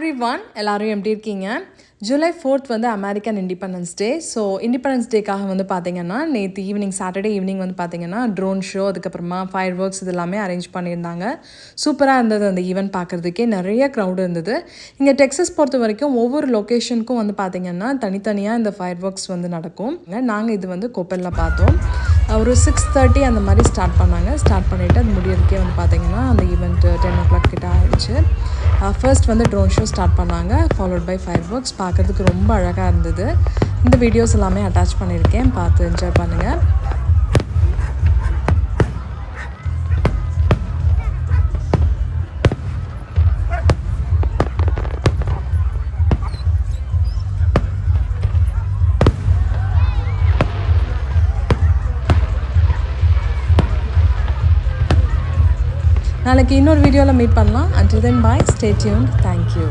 Everyone, எல்லாரும் எப்படி இருக்கீங்க? ஜூலை 4th வந்து American independence day. So independence டேக்காக வந்து பார்த்தீங்கன்னா நேற்று ஈவினிங் சாட்டர்டே ஈவினிங் வந்து பார்த்தீங்கன்னா ட்ரோன் ஷோ, அதுக்கப்புறமா ஃபயர் ஒர்க்ஸ் இது எல்லாமே அரேஞ்ச் பண்ணியிருந்தாங்க. சூப்பராக இருந்தது அந்த ஈவெண்ட் பார்க்குறதுக்கே. நிறைய க்ரௌடு இருந்தது. இங்கே டெக்ஸஸ் பொறுத்த வரைக்கும் ஒவ்வொரு லொக்கேஷனுக்கும் வந்து பார்த்தீங்கன்னா தனித்தனியாக இந்த ஃபயர் ஒர்க்ஸ் வந்து நடக்கும். நாங்கள் இது வந்து கோப்பலில் பார்த்தோம். ஒரு 6:30 அந்த மாதிரி ஸ்டார்ட் பண்ணாங்க. ஸ்டார்ட் பண்ணிவிட்டு அது முடியறதுக்கே வந்து பார்த்தீங்கன்னா அந்த ஈவெண்ட்டு 10 o'clock கிட்ட ஆயிடுச்சு. ஃபர்ஸ்ட் வந்து ட்ரோன் ஷோ ஸ்டார்ட் பண்ணாங்க, ஃபாலோட் பை ஃபயர் ஒர்க்ஸ். பார்க்குறதுக்கு ரொம்ப அழகாக இருந்தது. இந்த வீடியோஸ் எல்லாமே அட்டாச் பண்ணியிருக்கேன், பார்த்து என்ஜாய் பண்ணுங்கள். நாளைக்கு இன்னொரு வீடியோவில் மீட் பண்ணலாம். Until then, bye. Stay tuned. Thank you.